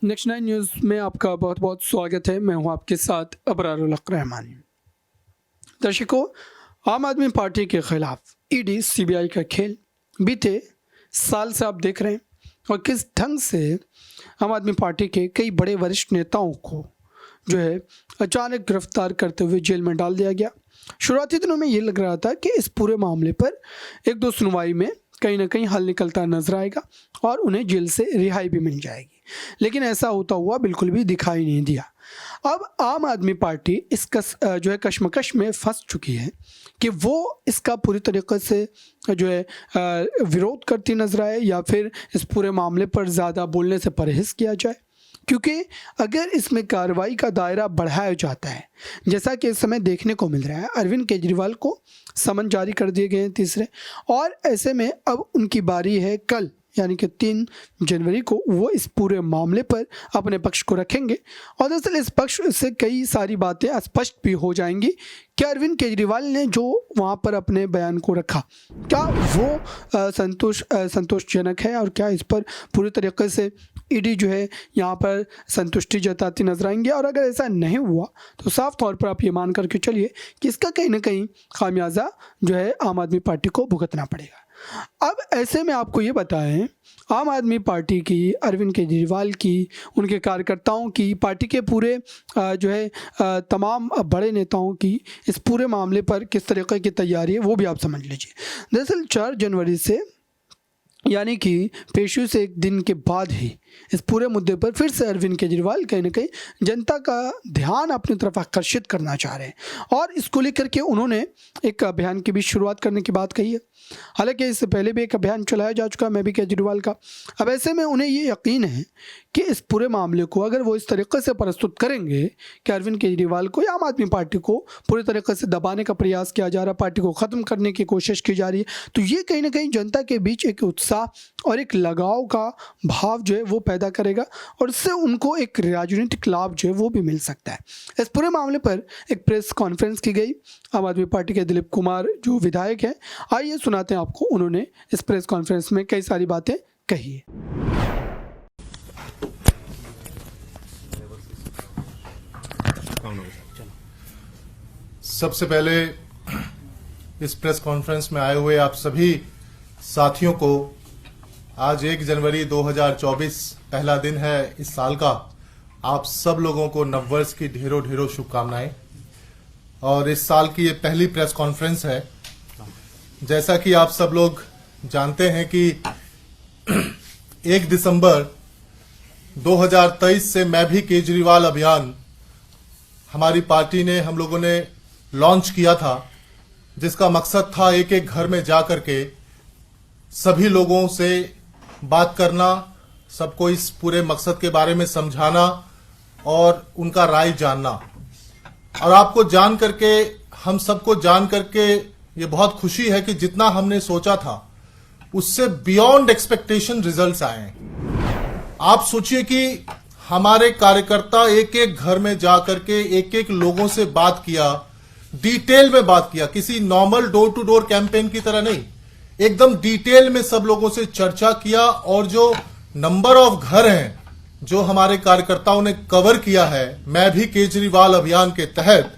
Next 9 news में आपका बहुत बहुत स्वागत है। मैं हूं आपके साथ अबरारुल हक रहमानी। दर्शकों, आम आदमी पार्टी के खिलाफ ईडी सीबीआई का खेल बीते साल से आप देख रहे हैं और किस ढंग से आम आदमी पार्टी के कई बड़े वरिष्ठ नेताओं को जो है अचानक गिरफ्तार करते हुए जेल में डाल दिया गया। शुरुआती दिनों में ये लग रहा था कि इस पूरे मामले पर एक दो सुनवाई में कहीं ना कहीं हल निकलता नजर आएगा और उन्हें जेल से रिहाई भी मिल जाएगी, लेकिन ऐसा होता हुआ बिल्कुल भी दिखाई नहीं दिया। अब आम आदमी पार्टी इस जो है कश्मकश में फंस चुकी है कि वो इसका पूरी तरीके से जो है विरोध करती नजर आए या फिर इस पूरे मामले पर ज़्यादा बोलने से परहेज़ किया जाए, क्योंकि अगर इसमें कार्रवाई का दायरा बढ़ाया जाता है, जैसा कि इस समय देखने को मिल रहा है, अरविंद केजरीवाल को समन जारी कर दिए गए हैं तीसरे, और ऐसे में अब उनकी बारी है कल यानी कि 3 जनवरी को वो इस पूरे मामले पर अपने पक्ष को रखेंगे और दरअसल इस पक्ष से कई सारी बातें स्पष्ट भी हो जाएंगी कि अरविंद केजरीवाल ने जो वहाँ पर अपने बयान को रखा क्या वो संतोषजनक है और क्या इस पर पूरी तरीके से ईडी जो है यहाँ पर संतुष्टि जताती नजर आएंगे। और अगर ऐसा नहीं हुआ तो साफ तौर पर आप ये मान करके चलिए कि इसका कहीं ना कहीं खामियाजा जो है आम आदमी पार्टी को भुगतना पड़ेगा। अब ऐसे में आपको ये बताएं, आम आदमी पार्टी की, अरविंद केजरीवाल की, उनके कार्यकर्ताओं की, पार्टी के पूरे जो है तमाम बड़े नेताओं की इस पूरे मामले पर किस तरीके की तैयारी है वो भी आप समझ लीजिए। दरअसल 4 जनवरी से यानी कि पेशू से एक दिन के बाद ही इस पूरे मुद्दे पर फिर से अरविंद केजरीवाल कहीं ना कहीं जनता का ध्यान अपनी तरफ आकर्षित करना चाह रहे हैं और इसको लेकर के उन्होंने एक अभियान की भी शुरुआत करने की बात कही है। हालांकि इससे पहले भी एक अभियान चलाया जा चुका है, मैं भी केजरीवाल का। अब ऐसे में उन्हें ये यकीन है कि इस पूरे मामले को अगर वो इस तरीके से प्रस्तुत करेंगे कि अरविंद केजरीवाल को या आम आदमी पार्टी को पूरी तरीके से दबाने का प्रयास किया जा रहा है, पार्टी को ख़त्म करने की कोशिश की जा रही है, तो ये कहीं ना कहीं जनता के बीच एक उत्साह और एक लगाव का भाव जो है वो पैदा करेगा और इससे उनको एक राजनीतिक लाभ जो है वो भी मिल सकता है। इस पूरे मामले पर एक प्रेस कॉन्फ्रेंस की गई। आम आदमी पार्टी के दिलीप कुमार जो विधायक हैं, आइए सुनाते हैं आपको उन्होंने इस प्रेस कॉन्फ्रेंस में कई सारी बातें कही है। सबसे पहले इस प्रेस कॉन्फ्रेंस में आए हुए आप सभी साथियों को आज 1 जनवरी 2024 पहला दिन है इस साल का। आप सब लोगों को नववर्ष की ढेरों ढेरों शुभकामनाएं। और इस साल की ये पहली प्रेस कॉन्फ्रेंस है। जैसा कि आप सब लोग जानते हैं कि 1 दिसंबर 2023 से मैं भी केजरीवाल अभियान हमारी पार्टी ने, हम लोगों ने लॉन्च किया था, जिसका मकसद था एक एक घर में जाकर के सभी लोगों से बात करना, सबको इस पूरे मकसद के बारे में समझाना और उनका राय जानना। और आपको जान करके, हम सबको जान करके ये बहुत खुशी है कि जितना हमने सोचा था उससे बियॉन्ड एक्सपेक्टेशन रिजल्ट्स आए हैं। आप सोचिए कि हमारे कार्यकर्ता एक एक घर में जाकर के एक एक लोगों से बात किया, डिटेल में बात किया, किसी normal door to door campaign की तरह नहीं, एकदम डिटेल में सब लोगों से चर्चा किया। और जो नंबर ऑफ घर हैं जो हमारे कार्यकर्ताओं ने कवर किया है मैं भी केजरीवाल अभियान के तहत,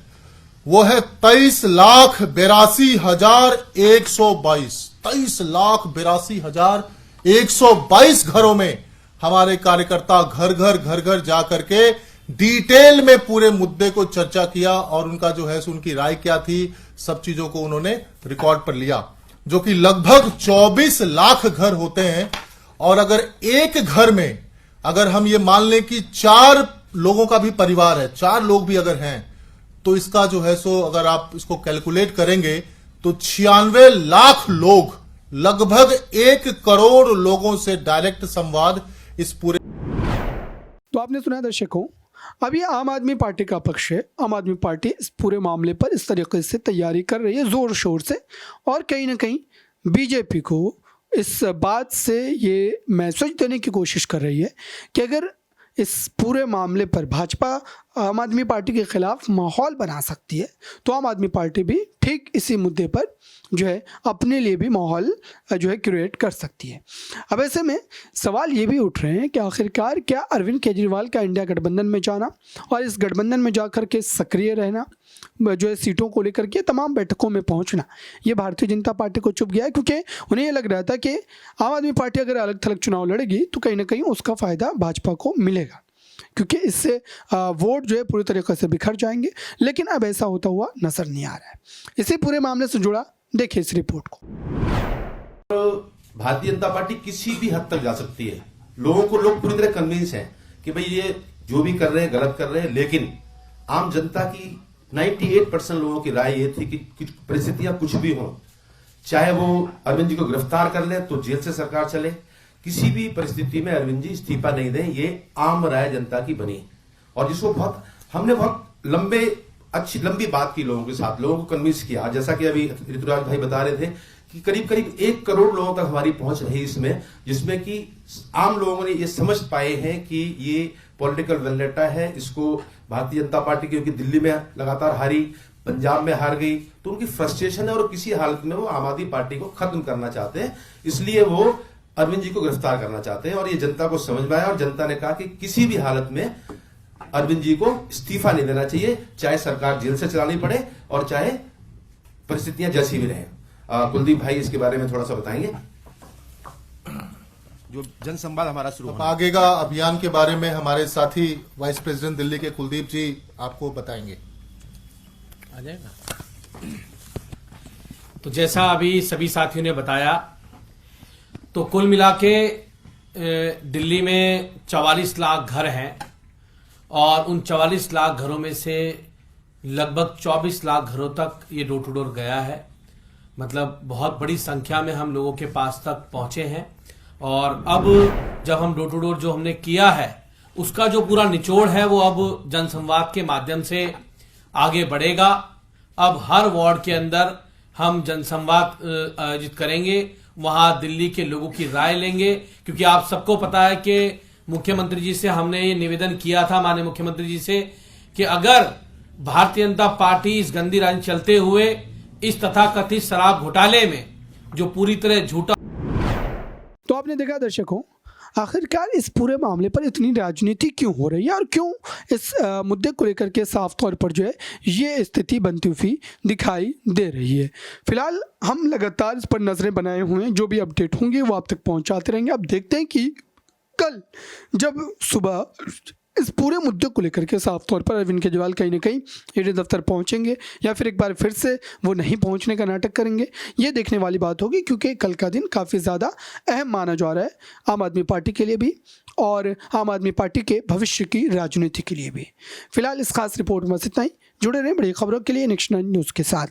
वो है 23,82,122। 23,82,122 घरों में हमारे कार्यकर्ता घर घर जाकर के डिटेल में पूरे मुद्दे को चर्चा किया और उनका जो है उनकी राय क्या थी, सब चीजों को उन्होंने रिकॉर्ड पर लिया, जो कि लगभग 24 लाख घर होते हैं। और अगर एक घर में अगर हम ये मान लें कि 4 लोगों का भी परिवार है, 4 लोग भी अगर हैं, तो इसका जो है अगर आप इसको कैलकुलेट करेंगे तो 96 लाख लोग, लगभग 1 करोड़ लोगों से डायरेक्ट संवाद इस पूरे। तो आपने सुना दर्शकों, अब ये आम आदमी पार्टी का पक्ष है। आम आदमी पार्टी इस पूरे मामले पर इस तरीके से तैयारी कर रही है जोर शोर से, और कहीं ना कहीं बीजेपी को इस बात से ये मैसेज देने की कोशिश कर रही है कि अगर इस पूरे मामले पर भाजपा आम आदमी पार्टी के खिलाफ माहौल बना सकती है तो आम आदमी पार्टी भी ठीक इसी मुद्दे पर जो है अपने लिए भी माहौल जो है क्रिएट कर सकती है। अब ऐसे में सवाल ये भी उठ रहे हैं कि आखिरकार क्या अरविंद केजरीवाल का इंडिया गठबंधन में जाना और इस गठबंधन में जाकर के सक्रिय रहना, जो है सीटों को लेकर के तमाम बैठकों में पहुंचना, ये भारतीय जनता पार्टी को चुभ गया है, क्योंकि उन्हें ये लग रहा था कि आम आदमी पार्टी अगर अलग थलग चुनाव लड़ेगी तो कहीं ना कहीं उसका फ़ायदा भाजपा को मिलेगा, क्योंकि इससे वोट जो है पूरी तरीके से बिखर जाएंगे। लेकिन अब ऐसा होता हुआ नजर नहीं आ रहा है। इसी पूरे मामले से जुड़ा देखिए इस रिपोर्ट को। भारतीय जनता पार्टी किसी भी हद तक जा सकती है। लोग पूरी तरह कन्विंस हैं कि भाई ये जो भी कर रहे हैं गलत कर रहे हैं, लेकिन आम जनता की 98% लोगों की राय ये थी कि परिस्थितियां कुछ भी हो, चाहे वो अरविंद जी को गिरफ्तार कर ले तो जेल से सरकार चले, किसी भी परिस्थिति में अरविंद जी इस्तीफा नहीं दें, ये आम राय जनता की बनी। और जिसको हमने बहुत लंबी बात की लोगों के साथ, लोगों को कन्विंस किया। जैसा कि अभी ऋतुराज भाई बता रहे थे कि करीब 1 करोड़ लोगों तक हमारी पहुंच रही इसमें, जिसमें कि आम लोगों ने ये समझ पाए हैं कि ये पॉलिटिकल वेंडेटा है। इसको भारतीय जनता पार्टी, क्योंकि दिल्ली में लगातार हारी, पंजाब में हार गई, तो उनकी फ्रस्ट्रेशन है और किसी हालत में वो आम आदमी पार्टी को खत्म करना चाहते हैं, इसलिए वो अरविंद जी को गिरफ्तार करना चाहते हैं। और ये जनता को समझ में आया और जनता ने कहा कि किसी भी हालत में अरविंद जी को इस्तीफा नहीं देना चाहिए, चाहे सरकार जेल से चलानी पड़े और चाहे परिस्थितियां जैसी भी रहें। कुलदीप भाई इसके बारे में थोड़ा सा बताएंगे। जो जनसंवाद हमारा शुरू अब आगे का अभियान के बारे में हमारे साथी वाइस प्रेसिडेंट दिल्ली के कुलदीप जी आपको बताएंगे। आ जाएगा। तो जैसा अभी सभी साथियों ने बताया, तो कुल मिला के दिल्ली में 44 लाख घर हैं और उन 44 लाख घरों में से लगभग 24 लाख घरों तक ये डोर टू डोर गया है। मतलब बहुत बड़ी संख्या में हम लोगों के पास तक पहुंचे हैं। और अब जब हम डोर टू डोर जो हमने किया है उसका जो पूरा निचोड़ है वो अब जनसंवाद के माध्यम से आगे बढ़ेगा। अब हर वार्ड के अंदर हम जनसंवाद आयोजित करेंगे, वहां दिल्ली के लोगों की राय लेंगे, क्योंकि आप सबको पता है कि मुख्यमंत्री जी से हमने ये निवेदन किया था, माननीय मुख्यमंत्री जी से, कि अगर भारतीय जनता पार्टी इस गंदी राजनीति चलते हुए इस तथाकथित शराब घोटाले में जो पूरी तरह झूठा। तो आपने देखा दर्शकों, आखिरकार इस पूरे मामले पर इतनी राजनीति क्यों हो रही है और क्यों इस मुद्दे को लेकर के साफ तौर पर जो है ये स्थिति बनती हुई दिखाई दे रही है। फिलहाल हम लगातार इस पर नज़रें बनाए हुए हैं, जो भी अपडेट होंगे वो आप तक पहुंचाते रहेंगे। अब देखते हैं कि कल जब सुबह इस पूरे मुद्दे को लेकर के साफ तौर पर अरविंद केजरीवाल कहीं ना कहीं ईडी दफ्तर पहुंचेंगे या फिर एक बार फिर से वो नहीं पहुंचने का नाटक करेंगे, ये देखने वाली बात होगी, क्योंकि कल का दिन काफ़ी ज़्यादा अहम माना जा रहा है आम आदमी पार्टी के लिए भी और आम आदमी पार्टी के भविष्य की राजनीति के लिए भी। फिलहाल इस खास रिपोर्ट में बस इतना ही। जुड़े रहें बड़ी खबरों के लिए नेक्स्ट 9 न्यूज़ के साथ।